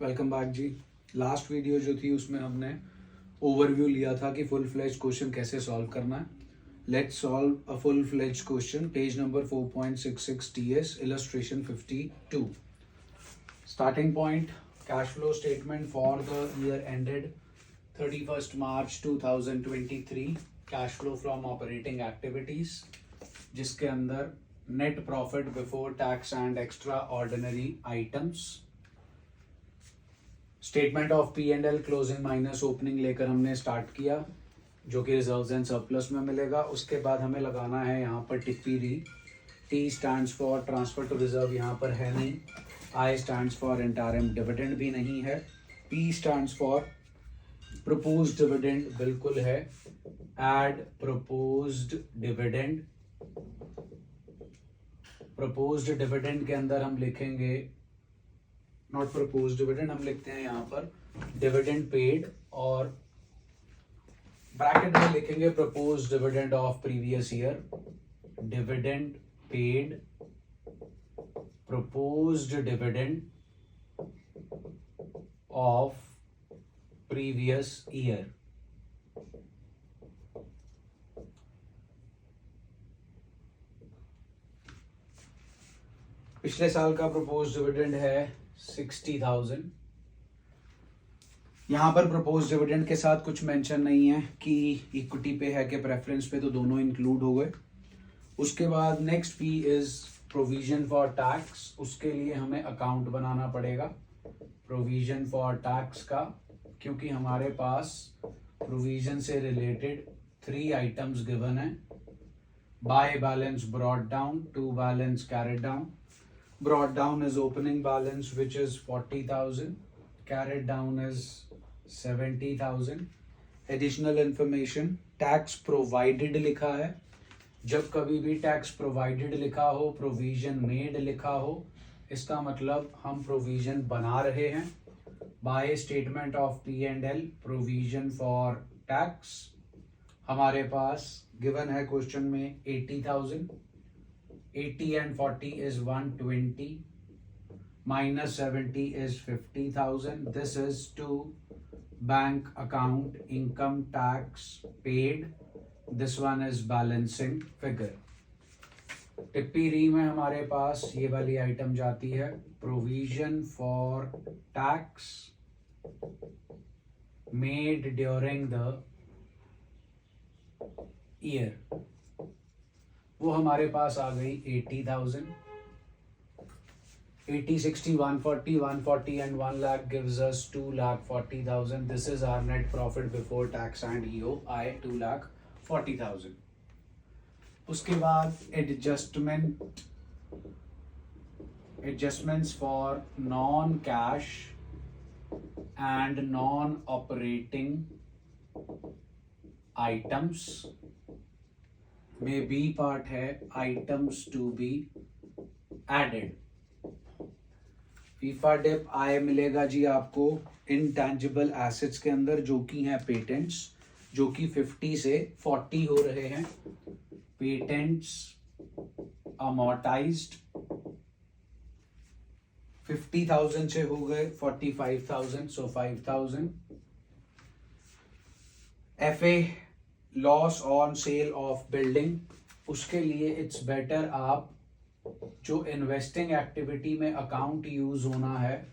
Welcome back जी। Last video जो थी उसमें हमने ओवरव्यू लिया था कि फुल फ्लेज क्वेश्चन कैसे सॉल्व करना है। Let's solve a full fledge question, page number 4.66 TS, illustration 52। Starting point, cash flow statement for the year ended 31st March 2023। Cash flow from operating activities, जिसके अंदर net profit before tax and extraordinary items, statement of P and L closing minus opening लेकर हमने start किया, जो कि reserves and surplus में मिलेगा। उसके बाद हमें लगाना है यहाँ पर टिप्पी री। T stands for transfer to reserve, यहाँ पर है नहीं। I stands for interim dividend, भी नहीं है। P stands for proposed dividend, बिल्कुल है। Add proposed dividend, proposed dividend के अंदर हम लिखेंगे नॉट प्रपोज्ड डिविडेंड, हम लिखते हैं यहाँ पर डिविडेंड पेड, और ब्रैकेट में लिखेंगे proposed dividend of previous year. Dividend paid, proposed dividend of previous year. पिछले साल का प्रपोज्ड डिविडेंड है 60,000। यहाँ पर प्रपोज डिविडेंड के साथ कुछ मेंशन नहीं है कि इक्विटी पे है कि प्रेफरेंस पे, तो दोनों इंक्लूड हो गए। उसके बाद next P is provision for tax. उसके लिए हमें अकाउंट बनाना पड़ेगा प्रोविजन फॉर टैक्स का, क्योंकि हमारे पास प्रोविजन से रिलेटेड 3 आइटम्स गिवन है। By balance brought down, to balance carried down. Brought down is opening balance, which is 40,000. Carried down is 70,000. Additional information, tax provided लिखा है। जब कभी भी tax provided लिखा हो, provision made लिखा हो, इसका मतलब हम provision बना रहे हैं। By statement of P&L, provision for tax हमारे पास given है क्वेश्चन में 80,000। 80 and 40 is 120, minus 70 is 50,000. This is to bank account income tax paid. This one is balancing figure. टिप्पी री में हमारे पास ये वाली आइटम जाती है provision for tax made during the year, वो हमारे पास आ गई 80,000। 80, 60, 140, 140 and 1 lakh gives us 2,40,000. This is our net profit before tax and EOI, 2,40,000. उसके बाद adjustments for non-cash and non-operating items में बी पार्ट है items to be added. FIFA DIP आय मिलेगा जी आपको इनटैंजिबल एसेट्स के अंदर, जो कि हैं पेटेंट्स, जो कि 50 से 40 हो रहे हैं। पेटेंट्स अमोर्टाइज्ड 50,000 से हो गए 45,000, so 5,000। FA loss on sale of building, उसके लिए इट्स बेटर आप जो इन्वेस्टिंग एक्टिविटी में अकाउंट यूज होना है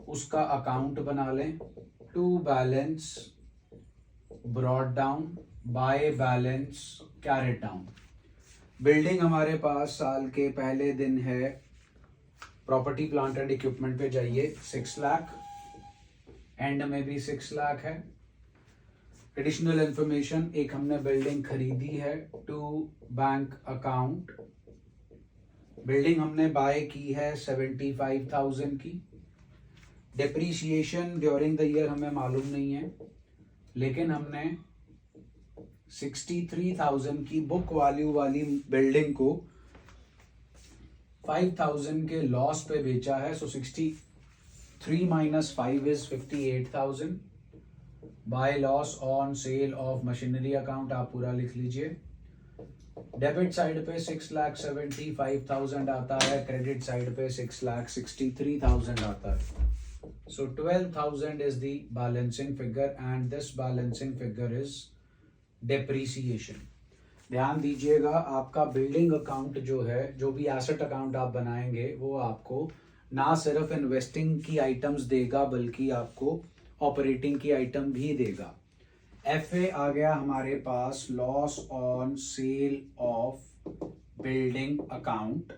उसका अकाउंट बना लें। To balance brought down, by balance carried down. Building हमारे पास साल के पहले दिन है, प्रॉपर्टी प्लांट एंड इक्विपमेंट पे जाइए 6 लाख, एंड में भी 6 लाख है। एडिशनल इंफॉर्मेशन, एक हमने बिल्डिंग खरीदी है टू बैंक अकाउंट। बिल्डिंग हमने बाय की है 75,000 की। डिप्रीशिएशन ड्यूरिंग द ईयर हमें मालूम नहीं है, लेकिन हमने 63,000 की बुक वैल्यू वाली बिल्डिंग को 5,000 के लॉस पे बेचा है। सो 63 minus 5 is 58,000। By loss on sale of machinery account आप पूरा लिख लीजिए। डेबिट साइड पे 6,75,000 आता है, क्रेडिट साइड पे 6,63,000 आता है। So 12,000 is the balancing figure and this balancing figure is depreciation. ध्यान दीजिएगा, आपका बिल्डिंग अकाउंट जो है, जो भी एसेट अकाउंट आप बनाएंगे, वो आपको ना सिर्फ इन्वेस्टिंग की आइटम्स देगा बल्कि आपको ऑपरेटिंग की आइटम भी देगा। FA आ गया हमारे पास, loss on sale of building account,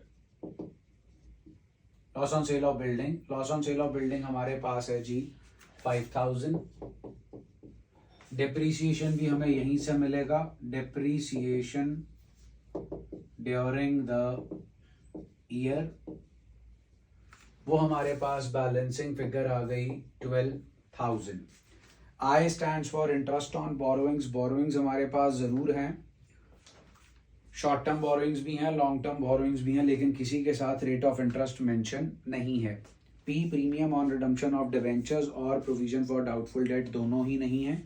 loss on sale of building. Loss on sale of building हमारे पास है जी 5,000। डेप्रीसिएशन भी हमें यहीं से मिलेगा, डेप्रीसिएशन ड्यूरिंग द ईयर, वो हमारे पास बैलेंसिंग फिगर आ गई 12,000। आई stands for interest on borrowings. Borrowings हमारे पास जरूर हैं, शॉर्ट टर्म बोरोइंग्स भी हैं, लॉन्ग टर्म बोरोइंग्स भी हैं, लेकिन किसी के साथ रेट ऑफ इंटरेस्ट मेंशन नहीं है। P premium on redemption of debentures और प्रोविजन फॉर डाउटफुल डेट दोनों ही नहीं है।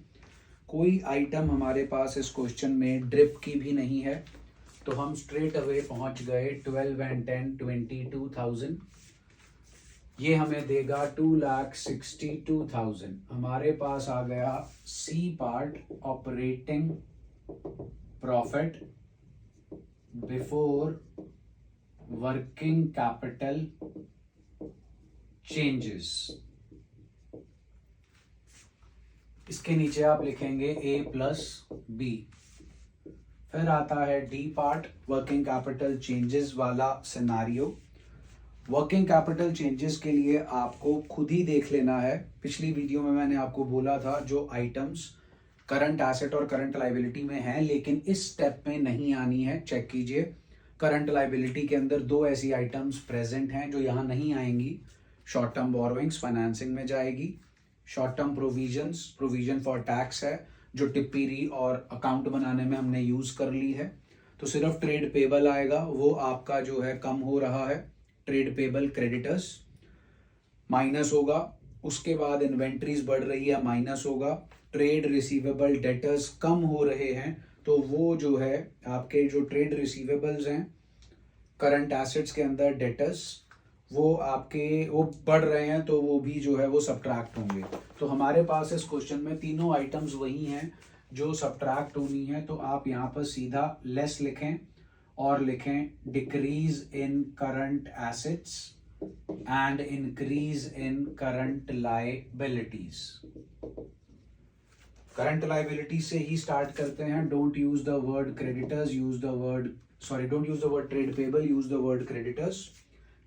कोई आइटम हमारे पास इस क्वेश्चन में ड्रिप की भी नहीं है, तो हम स्ट्रेट अवे पहुंच गए 12 and 10 22,000। ये हमें देगा 2,62,000। हमारे पास आ गया C part, operating profit before working capital changes. इसके नीचे आप लिखेंगे A+B। फिर आता है D part, working capital changes वाला सिनारियो। वर्किंग कैपिटल चेंजेस के लिए आपको खुद ही देख लेना है। पिछली वीडियो में मैंने आपको बोला था जो आइटम्स करंट एसेट और करंट लाइबिलिटी में हैं लेकिन इस स्टेप में नहीं आनी है, चेक कीजिए। करंट लाइबिलिटी के अंदर दो ऐसी आइटम्स प्रेजेंट हैं जो यहाँ नहीं आएंगी। शॉर्ट टर्म बोरोइंग्स फाइनेंसिंग में जाएगी, short term provisions, provision for tax है जो टिप्पीरी और अकाउंट बनाने में हमने यूज कर ली है, तो सिर्फ ट्रेड पेबल आएगा, वो आपका जो है कम हो रहा है। ट्रेड पेबल क्रेडिटर्स माइनस होगा, उसके बाद इन्वेंट्रीज बढ़ रही है, माइनस होगा। ट्रेड रिसीवेबल डेटर्स कम हो रहे हैं, तो वो जो है आपके जो ट्रेड रिसीवेबल्स हैं करंट एसेट्स के अंदर डेटर्स, वो आपके वो बढ़ रहे हैं, तो वो भी जो है वो सब्ट्रैक्ट होंगे। तो हमारे पास इस क्वेश्चन में तीनों आइटम्स वही हैं जो सब्ट्रैक्ट होनी है, तो आप यहाँ पर सीधा लेस लिखें और लिखें decrease in current assets and increase in current liabilities. Current liability से ही स्टार्ट करते हैं। Don't use the word creditors, use the word don't use the word trade payable, use the word creditors.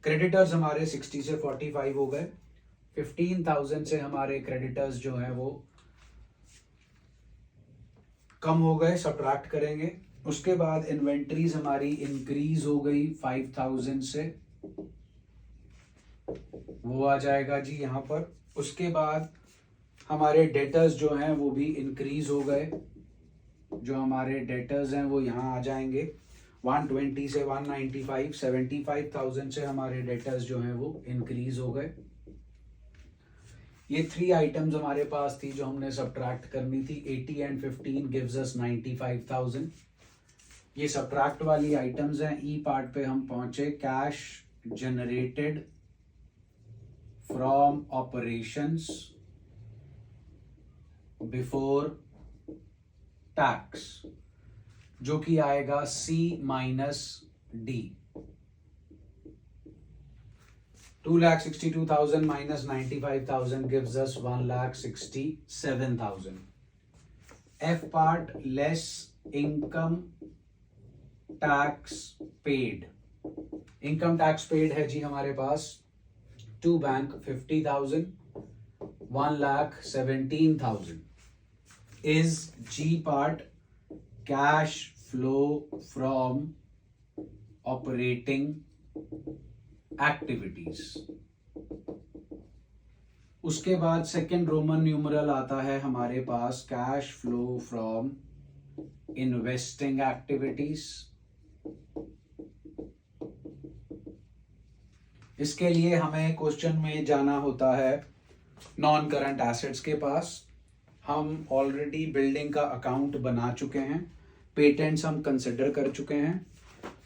Creditors हमारे 60 से 45 हो गए। 15,000 से हमारे creditors जो हैं वो कम हो गए, सब्ट्रैक्ट करेंगे। उसके बाद इन्वेंट्रीज हमारी इंक्रीज हो गई 5,000 से, वो आ जाएगा जी यहाँ पर। उसके बाद हमारे डेटर्स जो हैं वो भी इंक्रीज हो गए, जो हमारे डेटर्स हैं वो यहाँ आ जाएंगे 120 से 195, 75,000 से हमारे डेटर्स जो हैं वो इंक्रीज हो गए। ये 3 आइटम्स हमारे पास थी जो हमने सब्ट्रैक्ट करनी थी। 80 and 15 गिव्स अस 95,000। ये सब्ट्रैक्ट वाली आइटम्स हैं। ई पार्ट पे हम पहुंचे, cash generated from operations before tax, जो कि आएगा C-D। 2,62,000 minus 95,000 gives us 1,67,000. F part less income tax paid. Income tax paid है जी हमारे पास to bank 50,000, 1,17,000 is G part cash flow from operating activities. उसके बाद सेकेंड रोमन न्यूमरल आता है हमारे पास cash flow from investing activities. इसके लिए हमें क्वेश्चन में जाना होता है नॉन करंट एसेट्स के पास। हम ऑलरेडी बिल्डिंग का अकाउंट बना चुके हैं, पेटेंट्स हम कंसिडर कर चुके हैं,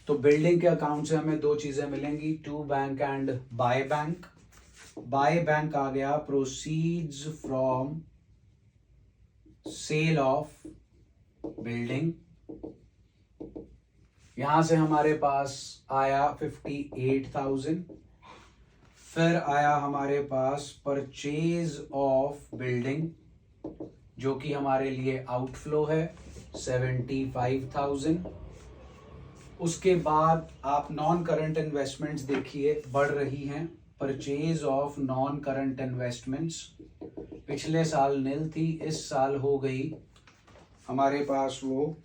तो बिल्डिंग के अकाउंट से हमें 2 चीजें मिलेंगी, to bank and by bank. By bank आ गया proceeds from sale of building, यहां से हमारे पास आया 58,000। फिर आया हमारे पास परचेज ऑफ बिल्डिंग जो कि हमारे लिए आउटफ्लो है 75,000। उसके बाद आप नॉन करंट इन्वेस्टमेंट्स देखिए बढ़ रही हैं। Purchase of non current investments पिछले साल नील थी, इस साल हो गई हमारे पास वो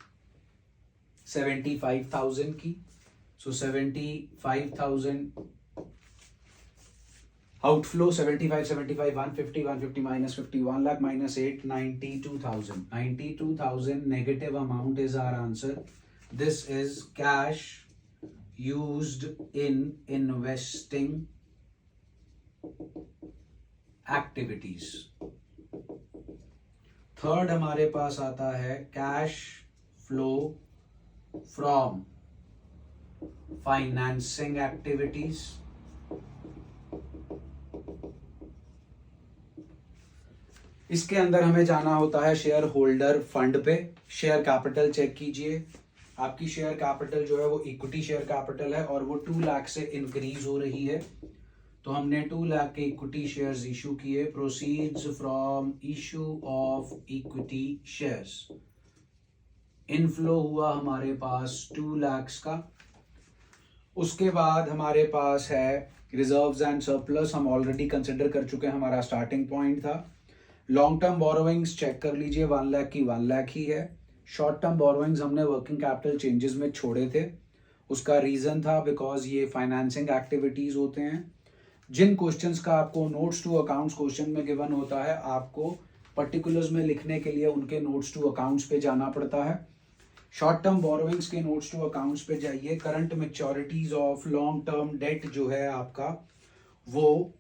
75,000 की। सो 75,000 outflow 75, 150, 150 minus 50, 1 lakh minus 8, 92,000. 92,000 negative amount is our answer. This is cash used in investing activities. Third हमारे पास आता है cash flow from financing activities. इसके अंदर हमें जाना होता है शेयर होल्डर फंड पे। शेयर कैपिटल चेक कीजिए, आपकी शेयर कैपिटल जो है वो इक्विटी शेयर कैपिटल है और वो 2 लाख से इंक्रीज हो रही है। तो हमने 2 लाख के इक्विटी शेयर्स इशू किए। Proceeds from issue of equity shares, inflow हुआ हमारे पास 2 लाख का। उसके बाद हमारे पास है रिजर्व्स एंड सरप्लस, हम ऑलरेडी कंसिडर कर चुके हैं, हमारा स्टार्टिंग पॉइंट था। लॉन्ग टर्म बोरोइंग्स चेक कर लीजिए, 1 लाख की 1 लाख ही है। शॉर्ट टर्म बोरोइंग्स हमने वर्किंग कैपिटल चेंजेस में छोड़े थे, उसका रीजन था बिकॉज ये फाइनेंसिंग एक्टिविटीज होते हैं। जिन क्वेश्चंस का आपको नोट्स टू अकाउंट्स क्वेश्चन में गिवन होता है, आपको पर्टिकुलर्स में लिखने के लिए उनके नोट्स टू अकाउंट्स पे जाना पड़ता है। शॉर्ट टर्म बोरोइंग्स के नोट्स टू अकाउंट्स पे जाइए। Current maturities of long term date जो है आपका वो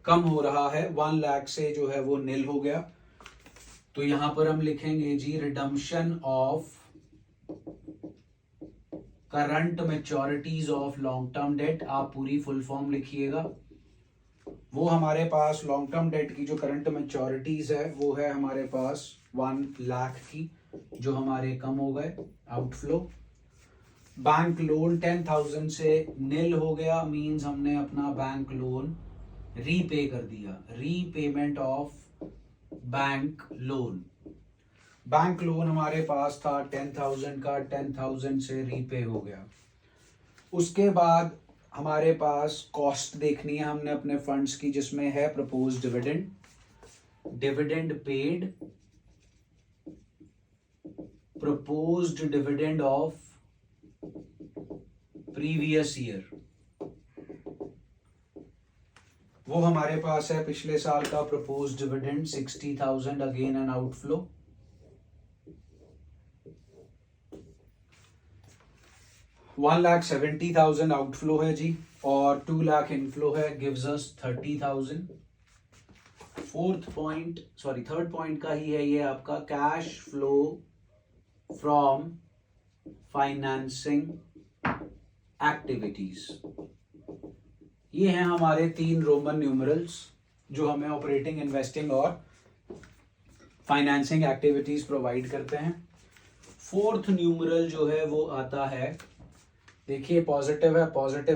कम हो रहा है, 1 लाख से जो है वो नील हो गया। तो यहां पर हम लिखेंगे जी redemption of current maturities of long term debt. आप पूरी फुल फॉर्म लिखिएगा। वो हमारे पास लॉन्ग टर्म डेट की जो करंट मैच्योरिटीज है वो है हमारे पास 1 लाख की, जो हमारे कम हो गए आउटफ्लो। बैंक लोन 10,000 से नील हो गया, मींस हमने अपना बैंक लोन रीपे कर दिया। Repayment of bank loan. Bank loan हमारे पास था 10,000 का, 10,000 से रीपे हो गया। उसके बाद हमारे पास कॉस्ट देखनी है हमने अपने फंड्स की, जिसमें है propose dividend, dividend paid, proposed dividend of previous year, वो हमारे पास है पिछले साल का proposed dividend 60,000, again an outflow. One lakh 70,000 outflow है जी और 2 लाख इनफ्लो है, गिव्स अस 30,000। थर्ड पॉइंट का ही है ये आपका cash flow from financing activities. ये हैं हमारे 3 रोमन न्यूमरल्स जो हमें ऑपरेटिंग, इन्वेस्टिंग और फाइनेंसिंग एक्टिविटीज प्रोवाइड करते हैं। फोर्थ न्यूमरल जो है वो आता है, देखिए पॉजिटिव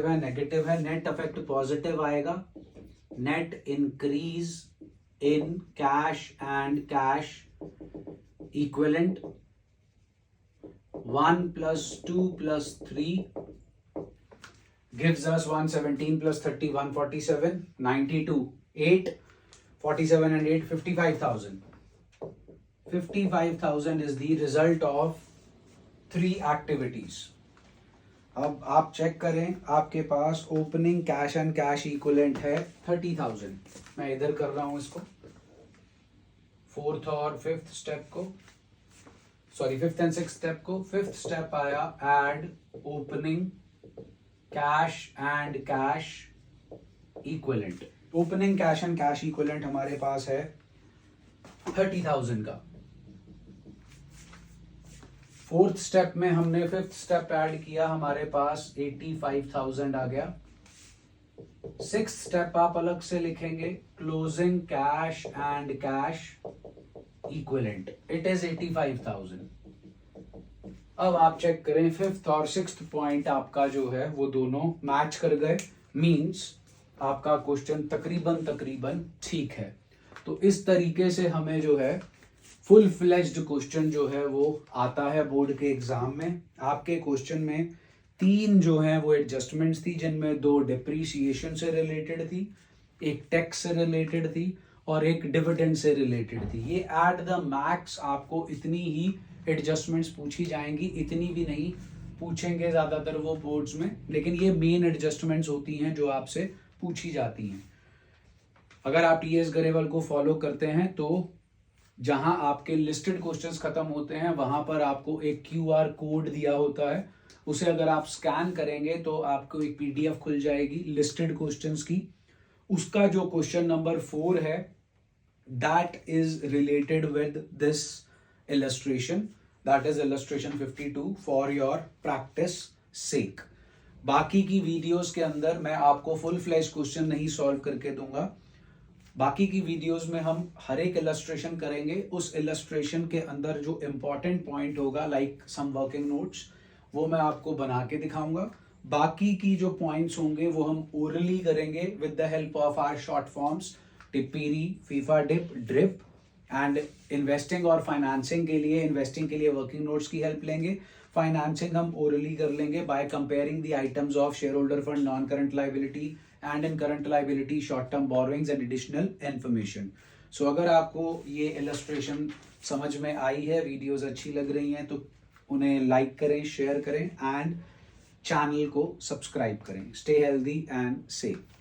है, नेगेटिव है। नेट इफेक्ट पॉजिटिव आएगा, net increase in cash and cash equivalent. 1 plus 2 plus 3 gives us 117 plus 30, 147, 92, 8, 47 and 8, 55,000. 55,000 is the result of 3 activities. अब आप चेक करें, आपके पास opening cash and cash equivalent है 30,000। मैं इधर कर रहा हूं इसको, 4th और 5th स्टेप को, sorry 5th and 6th step को। 5th स्टेप आया add opening cash and cash equivalent. Opening cash and cash equivalent हमारे पास है 30,000 का। 4th स्टेप में हमने 5th स्टेप ऐड किया, हमारे पास 85,000 आ गया। सिक्स्थ स्टेप आप अलग से लिखेंगे, closing cash and cash equivalent, it is 85,000। अब आप चेक करें, फिफ्थ और सिक्स्थ पॉइंट आपका जो है वो दोनों मैच कर गए, मींस आपका क्वेश्चन तकरीबन ठीक है। तो इस तरीके से हमें जो है फुल फ्लेज्ड क्वेश्चन जो है वो आता है बोर्ड के एग्जाम में। आपके क्वेश्चन में 3 जो है वो एडजस्टमेंट्स थी, जिनमें 2 डिप्रीसिएशन से रिलेटेड थी, एक टैक्स से रिलेटेड थी और एक डिविडेंड से रिलेटेड थी। ये एट द मैक्स आपको इतनी ही एडजस्टमेंट्स पूछी जाएंगी, इतनी भी नहीं पूछेंगे ज्यादातर वो बोर्ड्स में, लेकिन ये मेन एडजस्टमेंट्स होती हैं जो आपसे पूछी जाती हैं। अगर आप टीएस गरेवाल को फॉलो करते हैं तो जहां आपके लिस्टेड क्वेश्चंस खत्म होते हैं वहां पर आपको एक क्यूआर कोड दिया होता है, उसे अगर आप स्कैन करेंगे तो आपको एक पीडीएफ खुल जाएगी लिस्टेड क्वेश्चंस की। उसका जो क्वेश्चन नंबर 4 है that is related with this illustration, that is illustration 52 for your practice sake। बाकी की वीडियोस के अंदर मैं आपको फुल फ्लैश क्वेश्चन नहीं सॉल्व करके दूंगा, बाकी की वीडियोस में हम हर एक इलस्ट्रेशन करेंगे, उस इलस्ट्रेशन के अंदर जो इंपॉर्टेंट पॉइंट होगा लाइक सम वर्किंग नोट्स वो मैं आपको बना के दिखाऊंगा। बाकी की जो पॉइंट्स होंगे वो हम ओरली करेंगे with the help of our short forms टिप्पीरी, FIFA DIP, drip and investing और फाइनेंसिंग के लिए, इन्वेस्टिंग के लिए वर्किंग नोट्स की हेल्प लेंगे, फाइनेंसिंग हम ओरली कर लेंगे by comparing the items of share holder fund, non current liability and in current liability, short term borrowings and additional information. So अगर आपको ये इलस्ट्रेशन समझ में आई है, वीडियोस अच्छी लग रही हैं तो उन्हें लाइक करें, शेयर करें एंड चैनल को सब्सक्राइब करें। Stay healthy and safe.